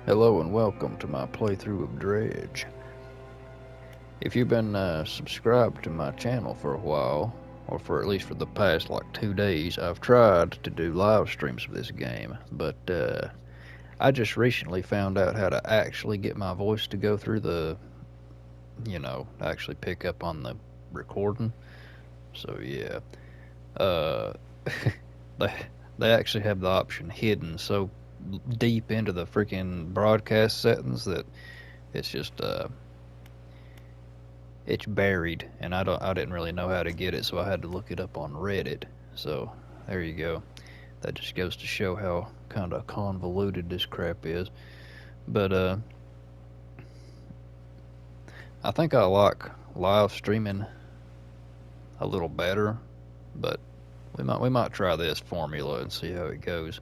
Hello and welcome to my playthrough of Dredge. If you've been subscribed to my channel for a while, or for at least for the past like 2 days, I've tried to do live streams of this game, but I just recently found out how to actually get my voice to go through actually pick up on the recording. So yeah, uh, they they actually have the option hidden so deep into the freaking broadcast settings that it's just it's buried, and I didn't really know how to get it, so I had to look it up on Reddit. So there you go. That just goes to show how kind of convoluted this crap is. But I think I like live streaming a little better, but we might try this formula and see how it goes.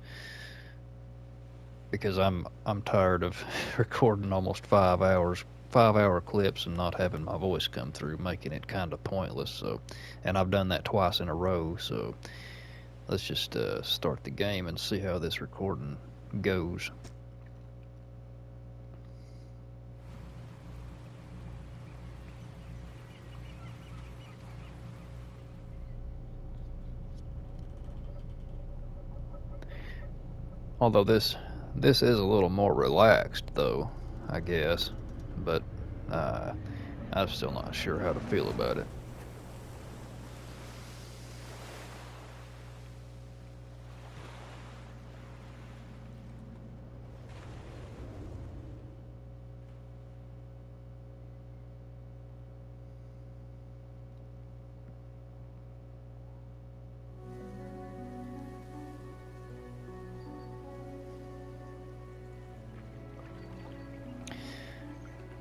Because I'm tired of recording almost 5 hours 5 hour clips and not having my voice come through, making it kind of pointless. So, and I've done that twice in a row. So let's just start the game and see how this recording goes. Although this is a little more relaxed, though, I guess, but uh, I'm still not sure how to feel about it.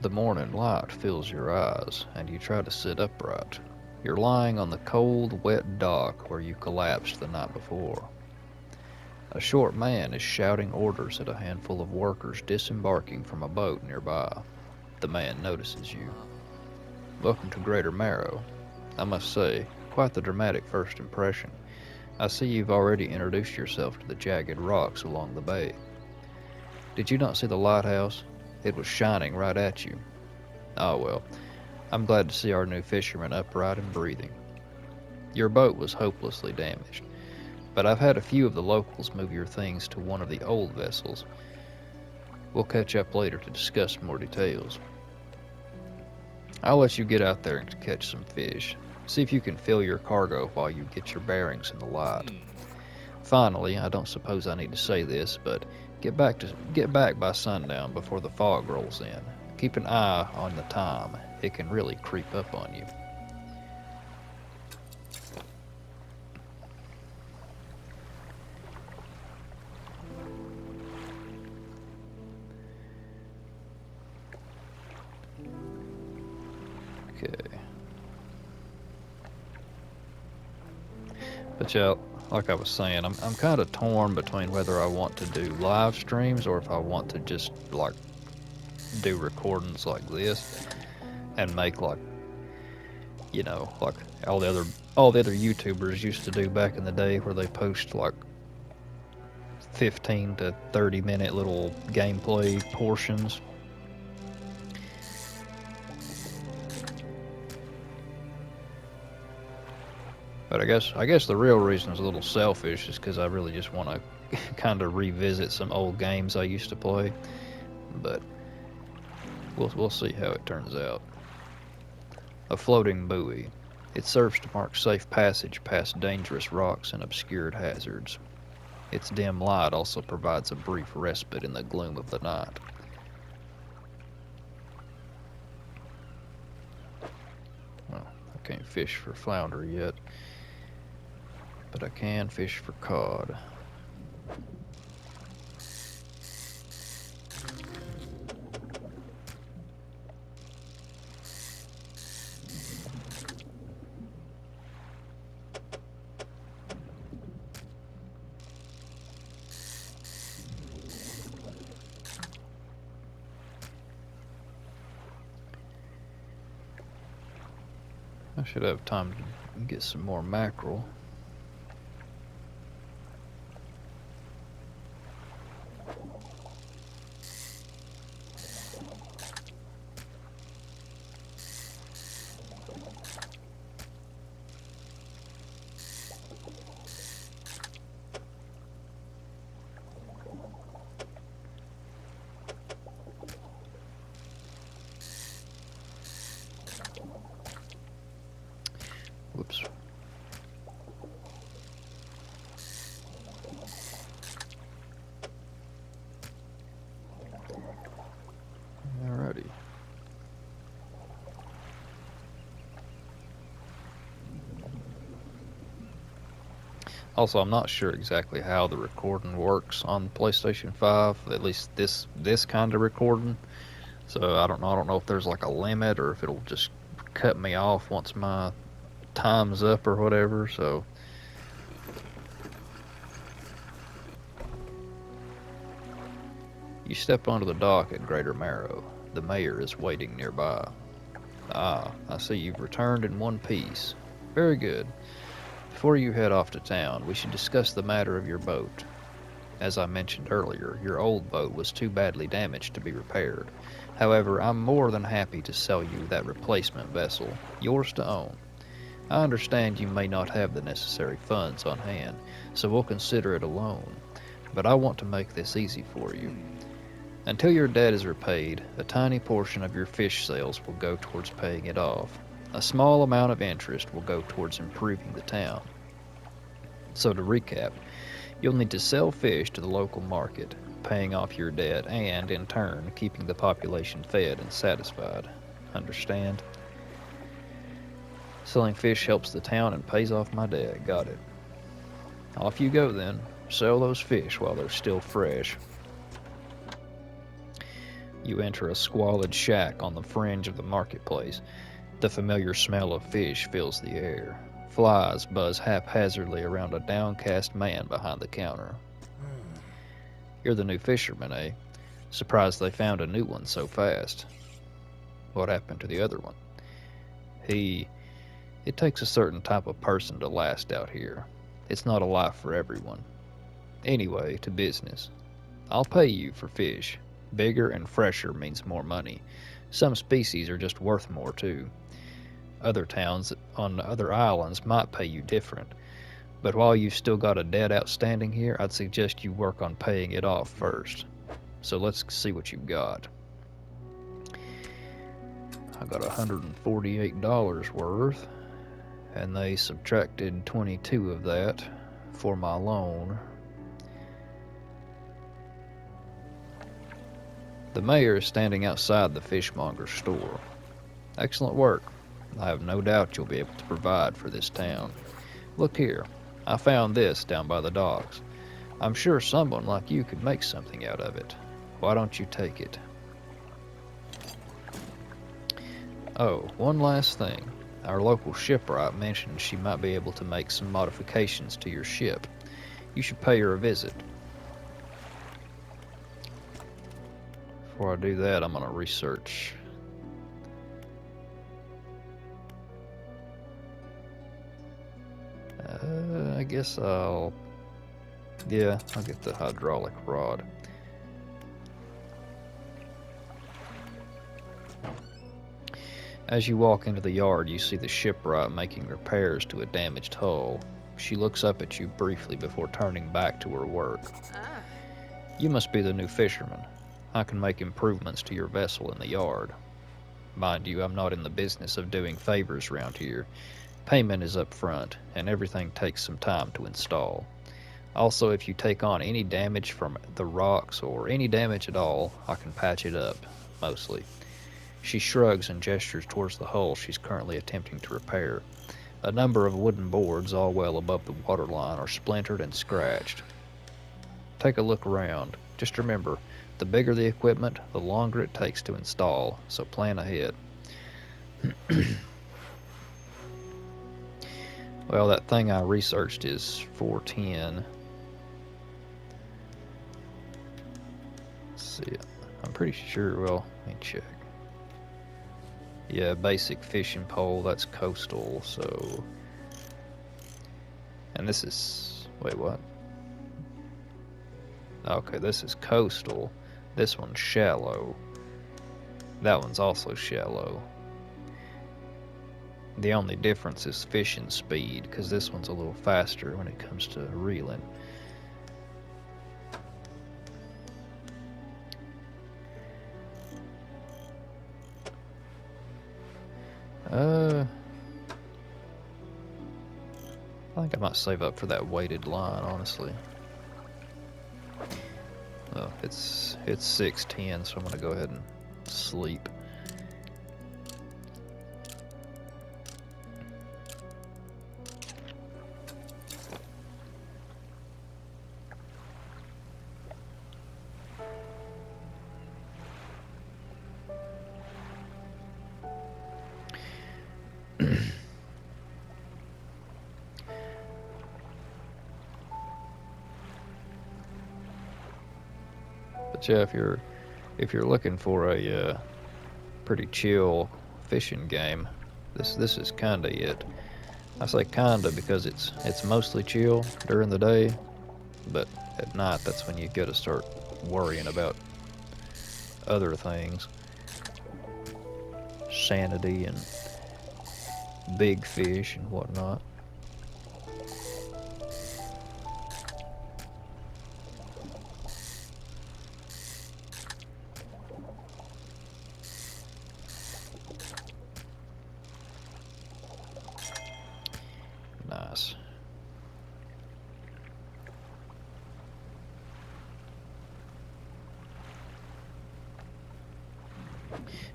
The morning light fills your eyes, and you try to sit upright. You're lying on the cold, wet dock where you collapsed the night before. A short man is shouting orders at a handful of workers disembarking from a boat nearby. The man notices you. Welcome to Greater Marrow. I must say, quite the dramatic first impression. I see you've already introduced yourself to the jagged rocks along the bay. Did you not see the lighthouse? It was shining right at you. Ah, well, I'm glad to see our new fisherman upright and breathing. Your boat was hopelessly damaged, but I've had a few of the locals move your things to one of the old vessels. We'll catch up later to discuss more details. I'll let you get out there and catch some fish. See if you can fill your cargo while you get your bearings in the light. Finally, I don't suppose I need to say this, but get back by sundown before the fog rolls in. Keep an eye on the time. It can really creep up on you. Okay. But yeah, like I was saying, I'm kind of torn between whether I want to do live streams or if I want to just like do recordings like this and make like like all the other YouTubers used to do back in the day, where they post like 15 to 30 minute little gameplay portions. But I guess the real reason is a little selfish, is because I really just want to kind of revisit some old games I used to play. But we'll see how it turns out. A floating buoy. It serves to mark safe passage past dangerous rocks and obscured hazards. Its dim light also provides a brief respite in the gloom of the night. Well, I can't fish for flounder yet, but I can fish for cod. I should have time to get some more mackerel. Also, I'm not sure exactly how the recording works on PlayStation 5, at least this kind of recording. So I don't know. I don't know if there's like a limit or if it'll just cut me off once my time's up or whatever. So you step onto the dock at Greater Marrow. The mayor is waiting nearby. Ah, I see you've returned in one piece. Very good. Before you head off to town, we should discuss the matter of your boat. As I mentioned earlier, your old boat was too badly damaged to be repaired. However, I'm more than happy to sell you that replacement vessel, yours to own. I understand you may not have the necessary funds on hand, so we'll consider it a loan. But I want to make this easy for you. Until your debt is repaid, a tiny portion of your fish sales will go towards paying it off. A small amount of interest will go towards improving the town. So to recap, you'll need to sell fish to the local market, paying off your debt, and, in turn, keeping the population fed and satisfied. Understand? Selling fish helps the town and pays off my debt. Got it. Off you go, then. Sell those fish while they're still fresh. You enter a squalid shack on the fringe of the marketplace. The familiar smell of fish fills the air. Flies buzz haphazardly around a downcast man behind the counter. You're the new fisherman, eh? Surprised they found a new one so fast. What happened to the other one? It takes a certain type of person to last out here. It's not a life for everyone. Anyway, to business. I'll pay you for fish. Bigger and fresher means more money. Some species are just worth more, too. Other towns on other islands might pay you different. But while you've still got a debt outstanding here, I'd suggest you work on paying it off first. So let's see what you've got. I got $148 worth, and they subtracted 22 of that for my loan. The mayor is standing outside the fishmonger's store. Excellent work. I have no doubt you'll be able to provide for this town. Look here, I found this down by the docks. I'm sure someone like you could make something out of it. Why don't you take it? Oh, one last thing. Our local shipwright mentioned she might be able to make some modifications to your ship. You should pay her a visit. Before I do that, I'm going to research. I guess I'll get the hydraulic rod. As you walk into the yard, you see the shipwright making repairs to a damaged hull. She looks up at you briefly before turning back to her work. You must be the new fisherman. I can make improvements to your vessel in the yard. Mind you, I'm not in the business of doing favors around here. Payment is up front, and everything takes some time to install. Also, if you take on any damage from the rocks or any damage at all, I can patch it up, mostly. She shrugs and gestures towards the hull she's currently attempting to repair. A number of wooden boards, all well above the waterline, are splintered and scratched. Take a look around. Just remember, the bigger the equipment, the longer it takes to install, so plan ahead. Well, that thing I researched is 410. Let's see. I'm pretty sure, well, let me check. Yeah, basic fishing pole, that's coastal, so... And this is... Wait, what? Okay, this is coastal. This one's shallow. That one's also shallow. The only difference is fishing speed, because this one's a little faster when it comes to reeling. I think I might save up for that weighted line, honestly. Oh, it's 6:10, so I'm gonna go ahead and sleep. But yeah, if you're looking for a pretty chill fishing game, this is kinda it. I say kinda because it's mostly chill during the day, but at night that's when you gotta start worrying about other things, sanity and big fish and whatnot. Nice.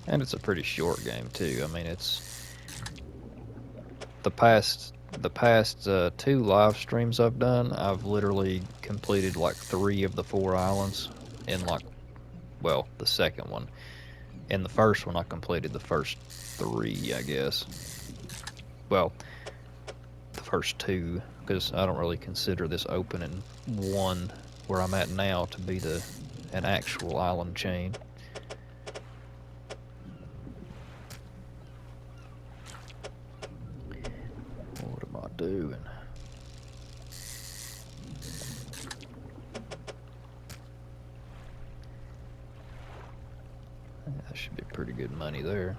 And it's a pretty short game too. I mean, it's the past two live streams I've done. I've literally completed like three of the four islands in like, well, the second one. In the first one, I completed the first three, I guess. Well, the first two, because I don't really consider this opening one where I'm at now to be the an actual island chain. What am I doing? That should be pretty good money there.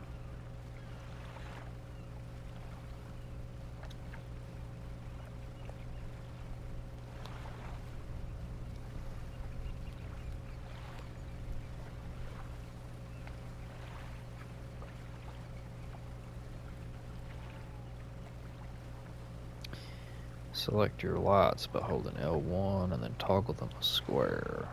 Select your lights by holding L1 and then toggle them a square.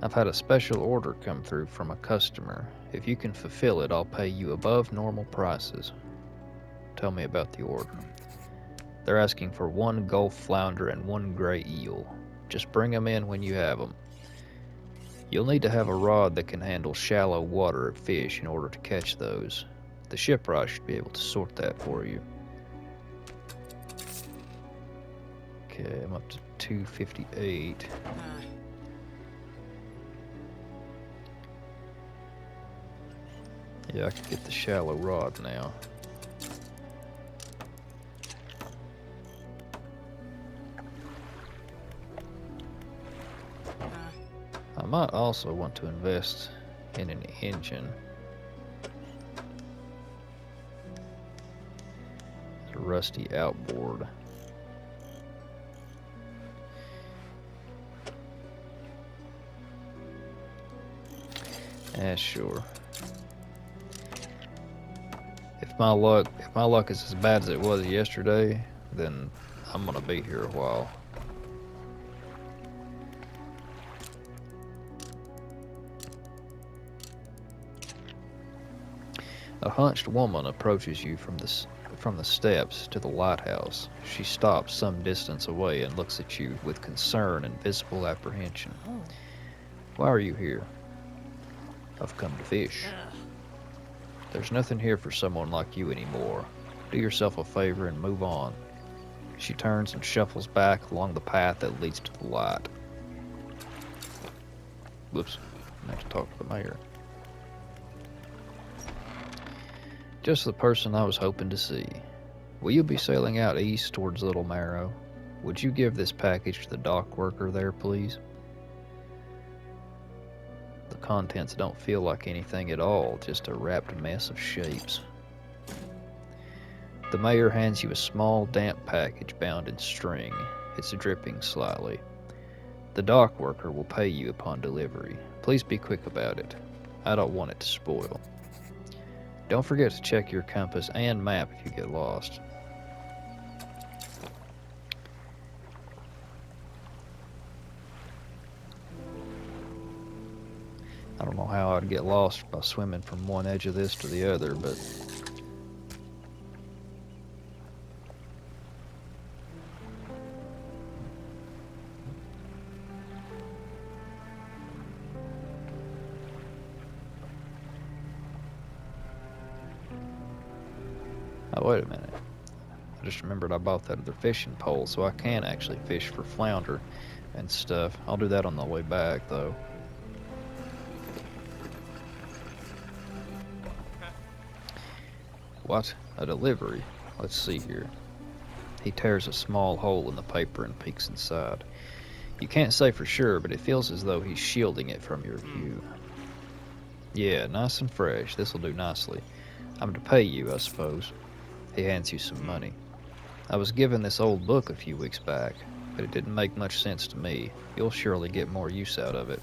I've had a special order come through from a customer. If you can fulfill it, I'll pay you above normal prices. Tell me about the order. They're asking for one Gulf flounder and one gray eel. Just bring them in when you have them. You'll need to have a rod that can handle shallow water fish in order to catch those. The shipwright should be able to sort that for you. Okay, I'm up to 258. Yeah, I can get the shallow rod now. I might also want to invest in an engine. It's a rusty outboard. Sure. If my luck is as bad as it was yesterday, then I'm gonna be here a while. A hunched woman approaches you from the steps to the lighthouse. She stops some distance away and looks at you with concern and visible apprehension. Why are you here? I've come to fish. There's nothing here for someone like you anymore. Do yourself a favor and move on. She turns and shuffles back along the path that leads to the light. Whoops, I have to talk to the mayor. Just the person I was hoping to see. Will you be sailing out east towards Little Marrow? Would you give this package to the dock worker there, please? The contents don't feel like anything at all, just a wrapped mess of shapes. The mayor hands you a small, damp package bound in string. It's dripping slightly. The dock worker will pay you upon delivery. Please be quick about it. I don't want it to spoil. Don't forget to check your compass and map if you get lost. I don't know how I'd get lost by swimming from one edge of this to the other, but... Oh, wait a minute. I just remembered I bought that other fishing pole, so I can actually fish for flounder and stuff. I'll do that on the way back, though. What? A delivery? Let's see here. He tears a small hole in the paper and peeks inside. You can't say for sure, but it feels as though he's shielding it from your view. Yeah, nice and fresh. This'll do nicely. I'm to pay you, I suppose. He hands you some money. I was given this old book a few weeks back, but it didn't make much sense to me. You'll surely get more use out of it.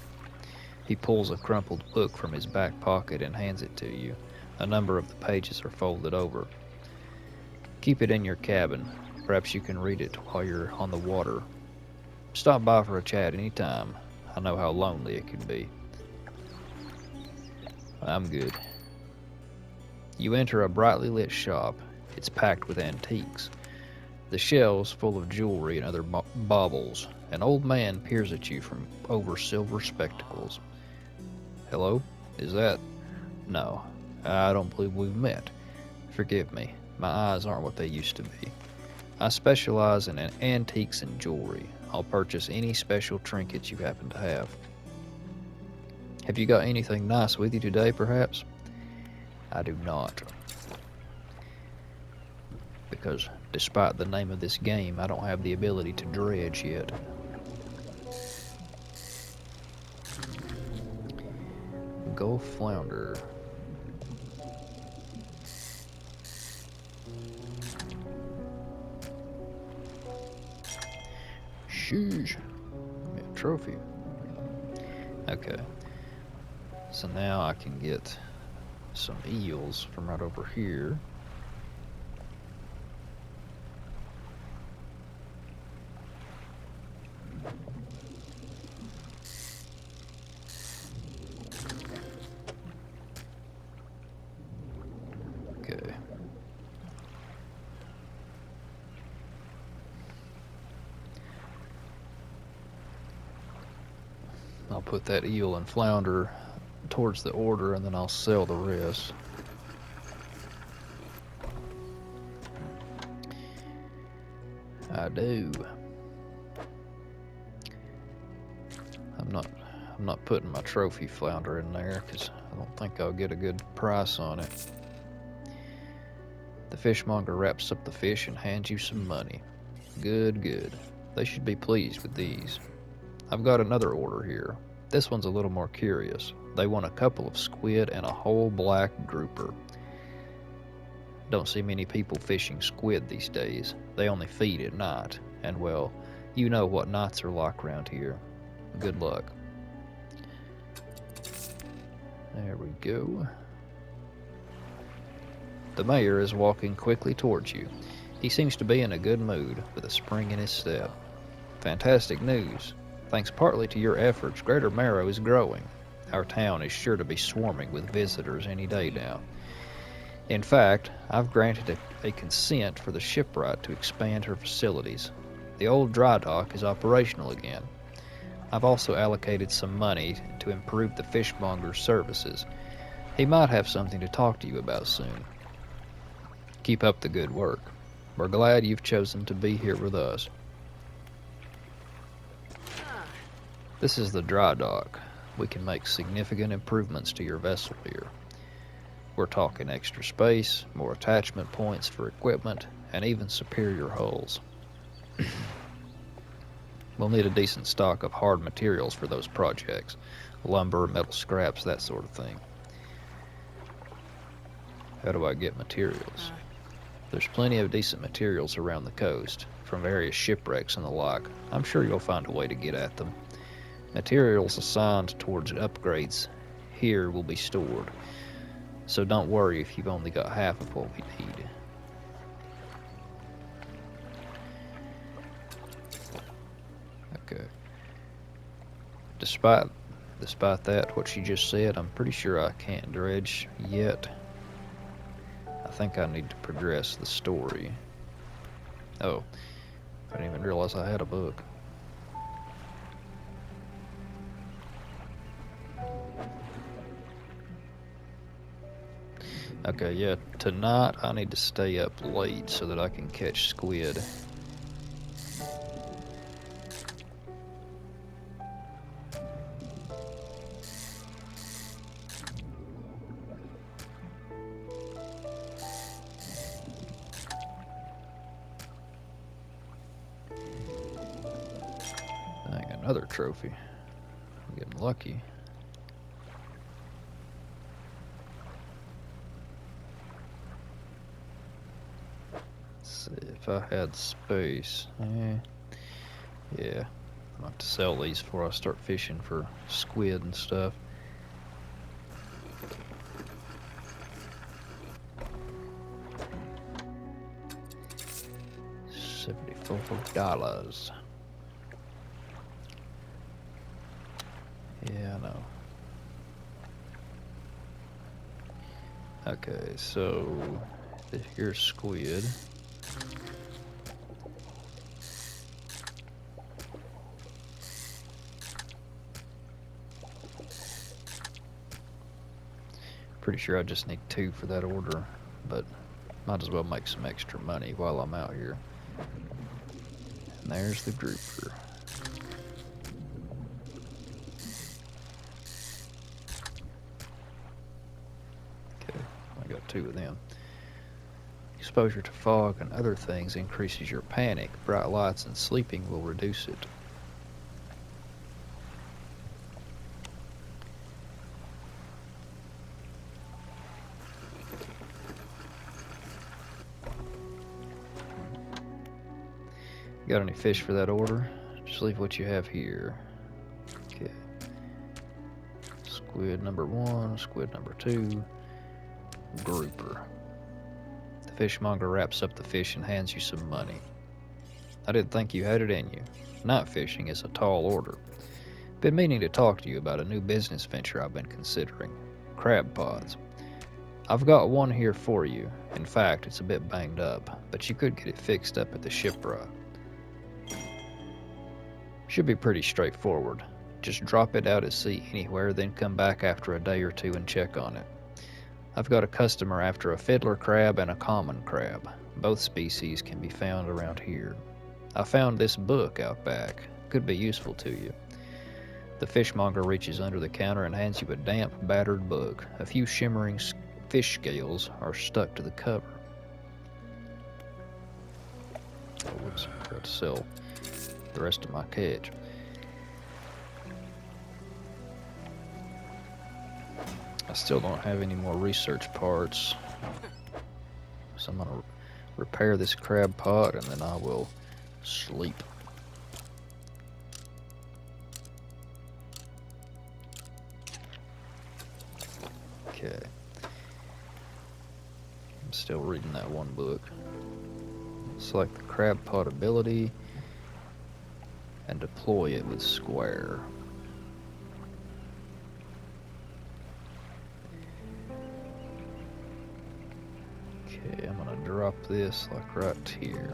He pulls a crumpled book from his back pocket and hands it to you. A number of the pages are folded over. Keep it in your cabin. Perhaps you can read it while you're on the water. Stop by for a chat any time. I know how lonely it can be. I'm good. You enter a brightly lit shop. It's packed with antiques. The shelves full of jewelry and other baubles. An old man peers at you from over silver spectacles. Hello? Is that... No, I don't believe we've met. Forgive me. My eyes aren't what they used to be. I specialize in antiques and jewelry. I'll purchase any special trinkets you happen to have. Have you got anything nice with you today, perhaps? I do not. Because, despite the name of this game, I don't have the ability to dredge yet. Gulf flounder. Sheesh. Yeah, trophy. Okay. So now I can get some eels from right over here. Okay. I'll put that eel and flounder towards the order, and then I'll sell the rest. I do. I'm not putting my trophy flounder in there because I don't think I'll get a good price on it. The fishmonger wraps up the fish and hands you some money. Good, good. They should be pleased with these. I've got another order here. This one's a little more curious. They want a couple of squid and a whole black grouper. Don't see many people fishing squid these days. They only feed at night. And well, you know what nights are like around here. Good luck. There we go. The mayor is walking quickly towards you. He seems to be in a good mood, with a spring in his step. Fantastic news. Thanks partly to your efforts, Greater Marrow is growing. Our town is sure to be swarming with visitors any day now. In fact, I've granted a consent for the shipwright to expand her facilities. The old dry dock is operational again. I've also allocated some money to improve the fishmonger's services. He might have something to talk to you about soon. Keep up the good work. We're glad you've chosen to be here with us. This is the dry dock. We can make significant improvements to your vessel here. We're talking extra space, more attachment points for equipment, and even superior hulls. We'll need a decent stock of hard materials for those projects. Lumber, metal scraps, that sort of thing. How do I get materials? There's plenty of decent materials around the coast, from various shipwrecks and the like. I'm sure you'll find a way to get at them. Materials assigned towards upgrades here will be stored, so don't worry if you've only got half of what we need. Okay. Despite that, what she just said, I'm pretty sure I can't dredge yet. I think I need to progress the story. Oh, I didn't even realize I had a book. Okay, yeah, tonight I need to stay up late so that I can catch squid. Dang, another trophy. I'm getting lucky. Let's see if I had space. Yeah. I'm have to sell these before I start fishing for squid and stuff. $74. Yeah, I know. Okay, so here's squid. Pretty sure I just need 2 for that order, but might as well make some extra money while I'm out here. And there's the grouper. Okay, I got 2 of them. Exposure to fog and other things increases your panic. Bright lights and sleeping will reduce it. Got any fish for that order? Just leave what you have here. Okay. Squid number 1, squid number 2, grouper. The fishmonger wraps up the fish and hands you some money. I didn't think you had it in you. Night fishing is a tall order. Been meaning to talk to you about a new business venture I've been considering. Crab pods. I've got one here for you. In fact, it's a bit banged up, but you could get it fixed up at the shipyard. Should be pretty straightforward. Just drop it out at sea anywhere, then come back after a day or 2 and check on it. I've got a customer after a fiddler crab and a common crab. Both species can be found around here. I found this book out back. Could be useful to you. The fishmonger reaches under the counter and hands you a damp, battered book. A few shimmering fish scales are stuck to the cover. Oh, whoops, I forgot to sell the rest of my catch. I still don't have any more research parts, so I'm gonna repair this crab pot and then I will sleep. Okay. I'm still reading that one book. Select the crab pot ability and deploy it with square. Okay, I'm gonna drop this like right here.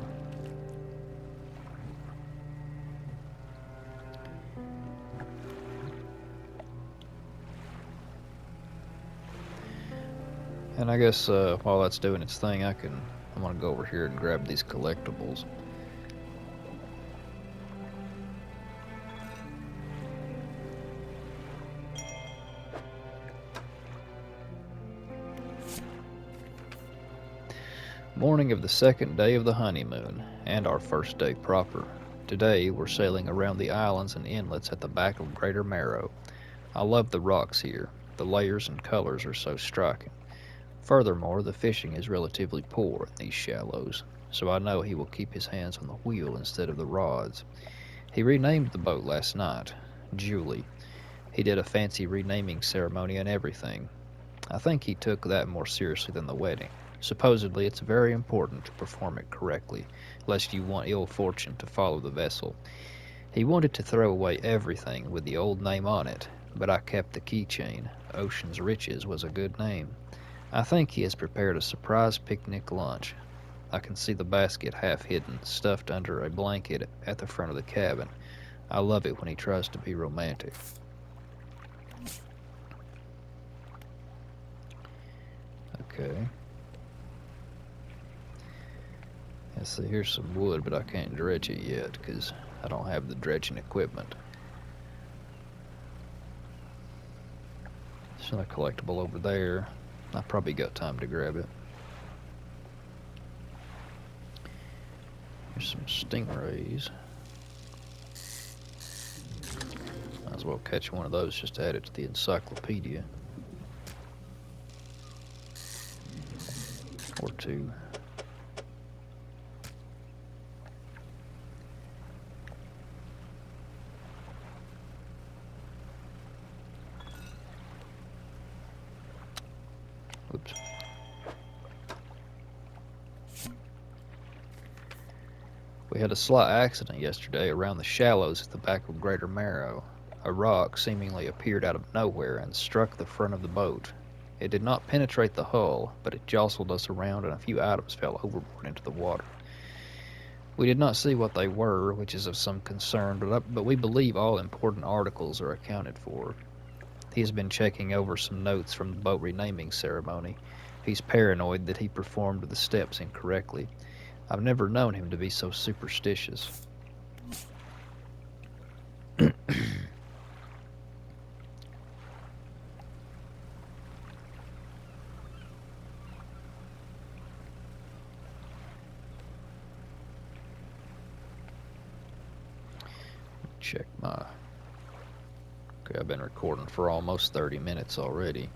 And I guess while that's doing its thing, I'm gonna go over here and grab these collectibles. Morning of the 2nd day of the honeymoon, and our first day proper. Today, we're sailing around the islands and inlets at the back of Greater Marrow. I love the rocks here. The layers and colors are so striking. Furthermore, the fishing is relatively poor in these shallows, so I know he will keep his hands on the wheel instead of the rods. He renamed the boat last night, Julie. He did a fancy renaming ceremony and everything. I think he took that more seriously than the wedding. Supposedly, it's very important to perform it correctly, lest you want ill fortune to follow the vessel. He wanted to throw away everything with the old name on it, but I kept the keychain. Ocean's Riches was a good name. I think he has prepared a surprise picnic lunch. I can see the basket half hidden, stuffed under a blanket at the front of the cabin. I love it when he tries to be romantic. Okay. Let's see, here's some wood, but I can't dredge it yet because I don't have the dredging equipment. There's another collectible over there. I probably got time to grab it. Here's some stingrays. Might as well catch one of those just to add it to the encyclopedia. Or two. Oops. We had a slight accident yesterday around the shallows at the back of Greater Marrow. A rock seemingly appeared out of nowhere and struck the front of the boat. It did not penetrate the hull, but it jostled us around and a few items fell overboard into the water. We did not see what they were, which is of some concern, but we believe all important articles are accounted for. He has been checking over some notes from the boat renaming ceremony. He's paranoid that he performed the steps incorrectly. I've never known him to be so superstitious. Check my... Okay, I've been recording for almost 30 minutes already.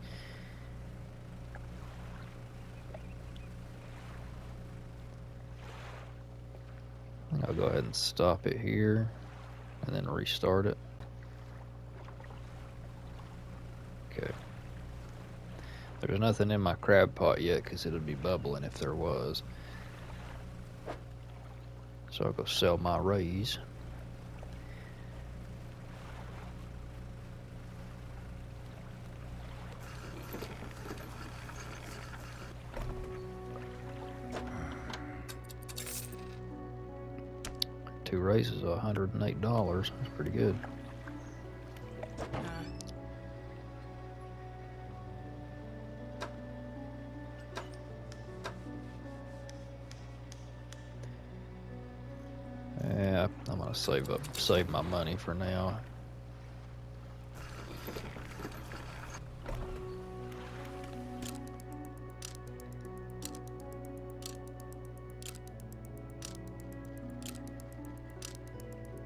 I'll go ahead and stop it here and then restart it. Okay. There's nothing in my crab pot yet because it would be bubbling if there was. So I'll go sell my rays. Two raises, $108. That's pretty good. Yeah, I'm gonna save my money for now.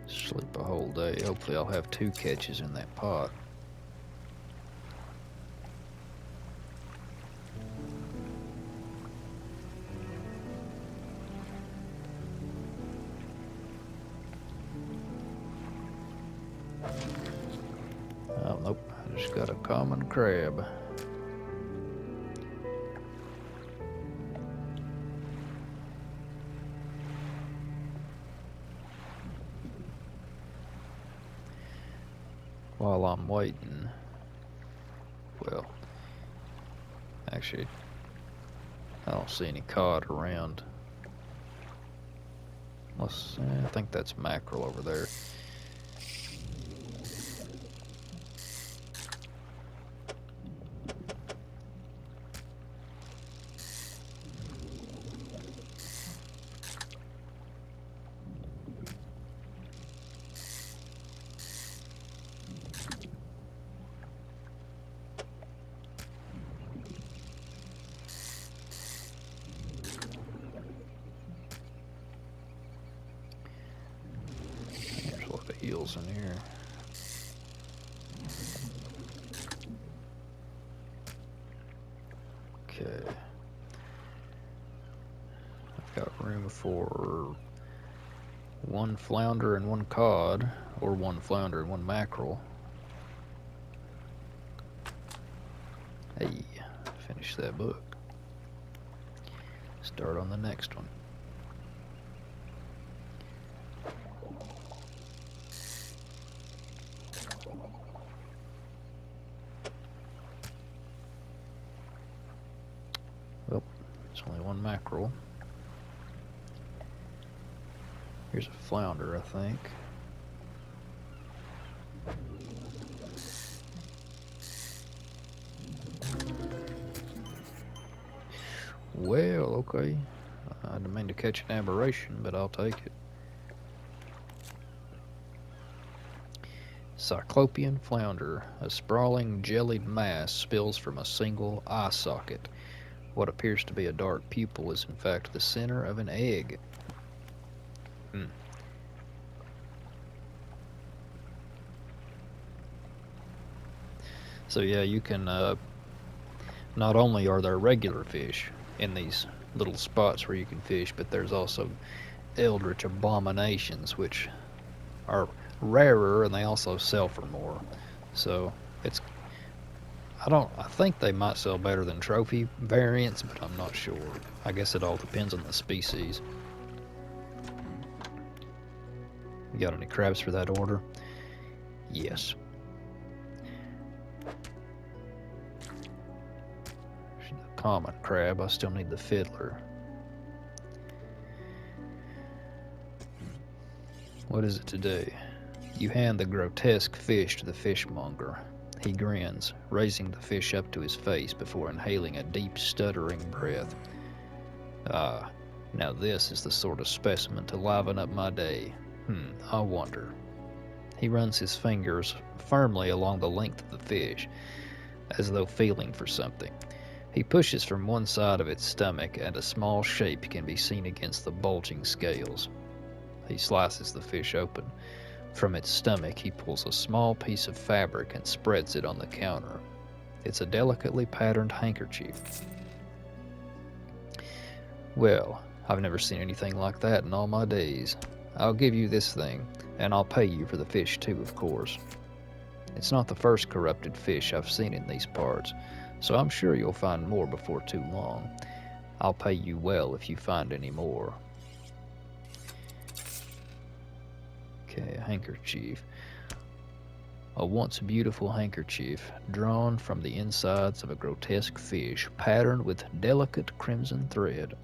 Sleep a whole day. Hopefully I'll have 2 catches in that pot. Oh, nope. I just got a common crab. While I'm waiting, well, actually, I don't see any cod around. I think that's mackerel over there. Eels in here. Okay. I've got room for 1 flounder and 1 cod, or 1 flounder and 1 mackerel. Hey, finish that book. Start on the next one. Well, it's only 1 mackerel. Here's a flounder, I think. Okay. I didn't mean to catch an aberration, but I'll take it. Cyclopean flounder. A sprawling, jellied mass spills from a single eye socket. What appears to be a dark pupil is in fact the center of an egg. Hmm. So yeah, you can, not only are there regular fish in these little spots where you can fish, but there's also eldritch abominations, which are rarer and they also sell for more. So it's, I think they might sell better than trophy variants, but I'm not sure. I guess it all depends on the species. You got any crabs for that order? Yes. Common crab. I still need the fiddler. What is it today? You hand the grotesque fish to the fishmonger. He grins, raising the fish up to his face before inhaling a deep, stuttering breath. Ah, now this is the sort of specimen to liven up my day. I wonder. He runs his fingers firmly along the length of the fish, as though feeling for something. He pushes from one side of its stomach, and a small shape can be seen against the bulging scales. He slices the fish open. From its stomach, he pulls a small piece of fabric and spreads it on the counter. It's a delicately patterned handkerchief. Well, I've never seen anything like that in all my days. I'll give you this thing, and I'll pay you for the fish too, of course. It's not the first corrupted fish I've seen in these parts, so I'm sure you'll find more before too long. I'll pay you well if you find any more. Okay, a handkerchief. A once beautiful handkerchief, drawn from the insides of a grotesque fish, patterned with delicate crimson thread.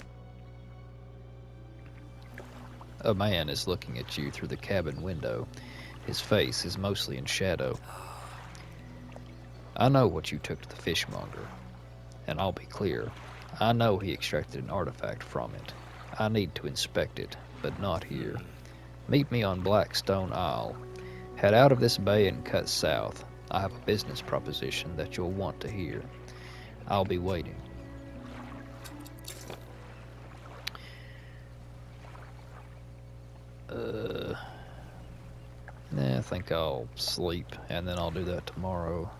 A man is looking at you through the cabin window. His face is mostly in shadow. I know what you took to the fishmonger, and I'll be clear. I know he extracted an artifact from it. I need to inspect it, but not here. Meet me on Blackstone Isle. Head out of this bay and cut south. I have a business proposition that you'll want to hear. I'll be waiting. I think I'll sleep, and then I'll do that tomorrow.